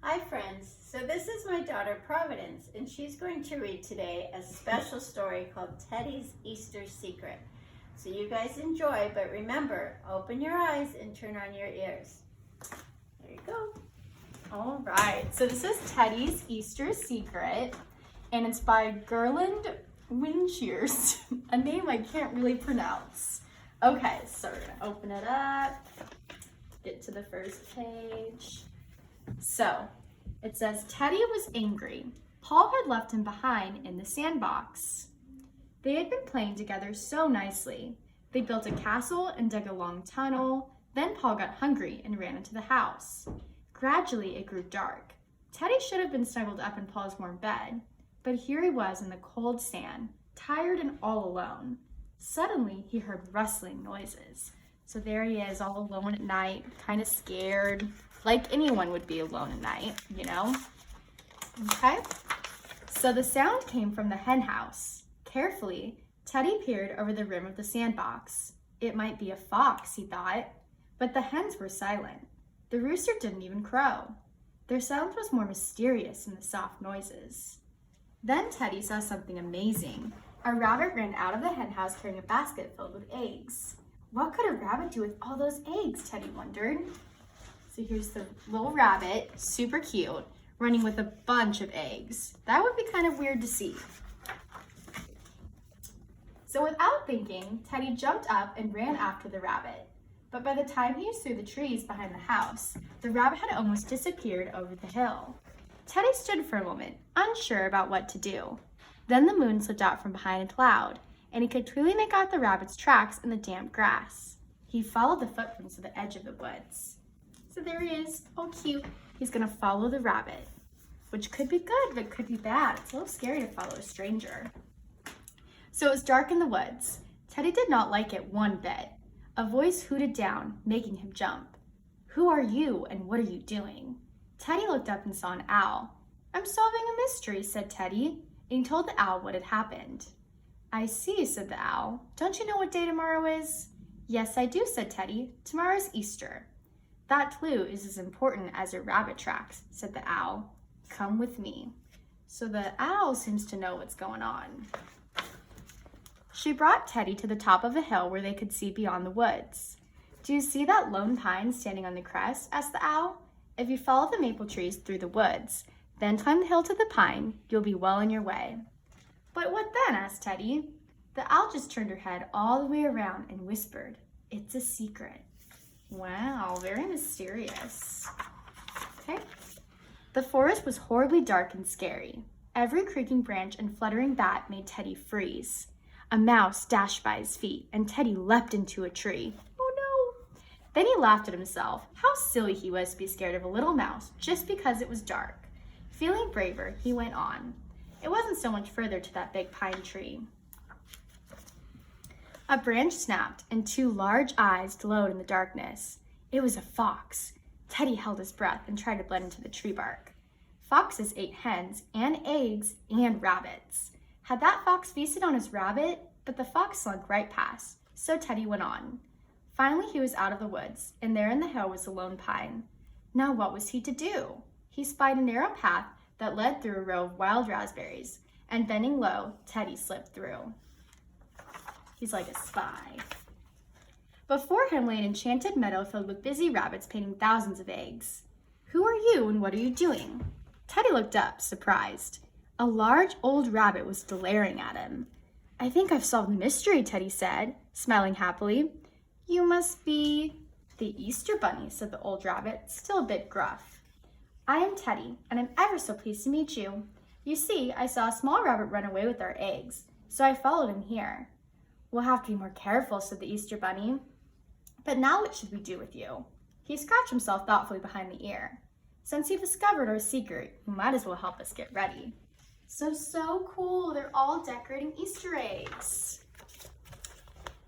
Hi friends, so this is my daughter Providence and she's going to read today a special story called Teddy's Easter Secret. So you guys enjoy, but remember, open your eyes and turn on your ears. There you go. All right, so this is Teddy's Easter Secret and it's by Gerlinde Weincirz, a name I can't really pronounce. Okay, so we're gonna open it up, get to the first page. So, it says, Teddy was angry. Paul had left him behind in the sandbox. They had been playing together so nicely. They built a castle and dug a long tunnel. Then Paul got hungry and ran into the house. Gradually, it grew dark. Teddy should have been snuggled up in Paul's warm bed, but here he was in the cold sand, tired and all alone. Suddenly, he heard rustling noises. So there he is, all alone at night, kind of scared. Like anyone would be alone at night, you know? Okay, so the sound came from the hen house. Carefully, Teddy peered over the rim of the sandbox. It might be a fox, he thought, but the hens were silent. The rooster didn't even crow. Their sound was more mysterious than the soft noises. Then Teddy saw something amazing. A rabbit ran out of the hen house carrying a basket filled with eggs. What could a rabbit do with all those eggs, Teddy wondered. So here's the little rabbit, super cute, running with a bunch of eggs. That would be kind of weird to see. So without thinking, Teddy jumped up and ran after the rabbit. But by the time he was through the trees behind the house, the rabbit had almost disappeared over the hill. Teddy stood for a moment, unsure about what to do. Then the moon slipped out from behind a cloud, and he could clearly make out the rabbit's tracks in the damp grass. He followed the footprints to the edge of the woods. So there he is, all cute. He's gonna follow the rabbit, which could be good, but could be bad. It's a little scary to follow a stranger. So it was dark in the woods. Teddy did not like it one bit. A voice hooted down, making him jump. Who are you and what are you doing? Teddy looked up and saw an owl. I'm solving a mystery, said Teddy, and he told the owl what had happened. I see, said the owl. Don't you know what day tomorrow is? Yes, I do, said Teddy. Tomorrow's Easter. That clue is as important as your rabbit tracks, said the owl. Come with me. So the owl seems to know what's going on. She brought Teddy to the top of a hill where they could see beyond the woods. Do you see that lone pine standing on the crest? Asked the owl. If you follow the maple trees through the woods, then climb the hill to the pine, you'll be well on your way. But what then? Asked Teddy. The owl just turned her head all the way around and whispered, It's a secret. Wow, very mysterious. Okay. The forest was horribly dark and scary. Every creaking branch and fluttering bat made Teddy freeze. A mouse dashed by his feet, and Teddy leapt into a tree. Oh no! Then he laughed at himself. How silly he was to be scared of a little mouse just because it was dark. Feeling braver, he went on. It wasn't so much further to that big pine tree. A branch snapped, and two large eyes glowed in the darkness. It was a fox. Teddy held his breath and tried to blend into the tree bark. Foxes ate hens and eggs and rabbits. Had that fox feasted on his rabbit? But the fox slunk right past, so Teddy went on. Finally, he was out of the woods, and there in the hill was a lone pine. Now what was he to do? He spied a narrow path that led through a row of wild raspberries, and bending low, Teddy slipped through. He's like a spy. Before him lay an enchanted meadow filled with busy rabbits painting thousands of eggs. Who are you and what are you doing? Teddy looked up, surprised. A large old rabbit was glaring at him. I think I've solved the mystery, Teddy said, smiling happily. You must be the Easter Bunny, said the old rabbit, still a bit gruff. I am Teddy, and I'm ever so pleased to meet you. You see, I saw a small rabbit run away with our eggs, so I followed him here. We'll have to be more careful, said the Easter Bunny. But now what should we do with you? He scratched himself thoughtfully behind the ear. Since you discovered our secret, you might as well help us get ready. So cool. They're all decorating Easter eggs.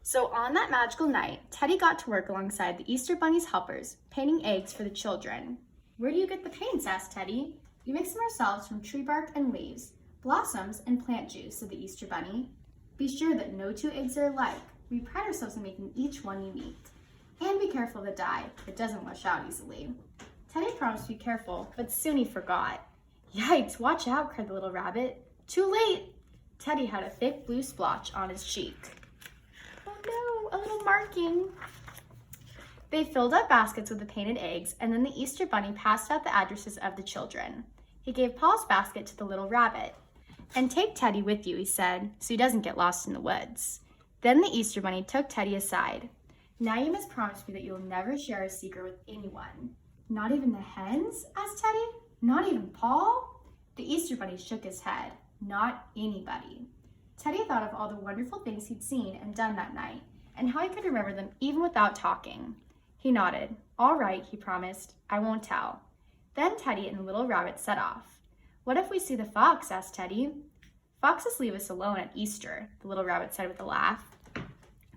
So on that magical night, Teddy got to work alongside the Easter Bunny's helpers, painting eggs for the children. Where do you get the paints? Asked Teddy. We mix them ourselves from tree bark and leaves, blossoms and plant juice, said the Easter Bunny. Be sure that no two eggs are alike. We pride ourselves on making each one unique. And be careful of the dye. It doesn't wash out easily. Teddy promised to be careful, but soon he forgot. Yikes, watch out, cried the little rabbit. Too late! Teddy had a thick blue splotch on his cheek. Oh no, a little marking. They filled up baskets with the painted eggs, and then the Easter Bunny passed out the addresses of the children. He gave Paul's basket to the little rabbit. And take Teddy with you, he said, so he doesn't get lost in the woods. Then the Easter Bunny took Teddy aside. Now you must promise me that you'll never share a secret with anyone. Not even the hens? Asked Teddy. Not even Paul? The Easter Bunny shook his head. Not anybody. Teddy thought of all the wonderful things he'd seen and done that night, and how he could remember them even without talking. He nodded. All right, he promised. I won't tell. Then Teddy and the little rabbit set off. What if we see the fox? Asked Teddy. Foxes leave us alone at Easter, the little rabbit said with a laugh.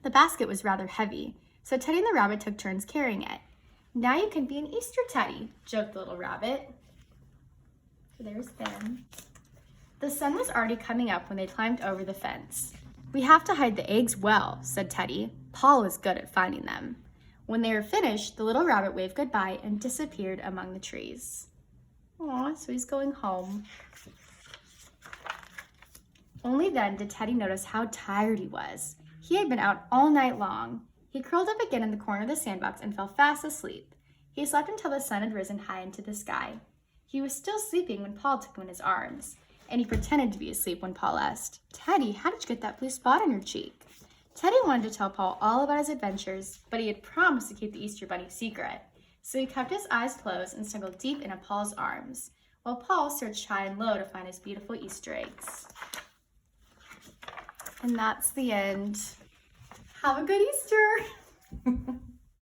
The basket was rather heavy, so Teddy and the rabbit took turns carrying it. Now you can be an Easter Teddy, joked the little rabbit. There's Ben. The sun was already coming up when they climbed over the fence. We have to hide the eggs well, said Teddy. Paul is good at finding them. When they were finished, the little rabbit waved goodbye and disappeared among the trees. Aw, so he's going home. Only then did Teddy notice how tired he was. He had been out all night long. He curled up again in the corner of the sandbox and fell fast asleep. He slept until the sun had risen high into the sky. He was still sleeping when Paul took him in his arms, and he pretended to be asleep when Paul asked, Teddy, how did you get that blue spot on your cheek? Teddy wanted to tell Paul all about his adventures, but he had promised to keep the Easter Bunny secret. So he kept his eyes closed and snuggled deep into Paul's arms, while Paul searched high and low to find his beautiful Easter eggs. And that's the end. Have a good Easter!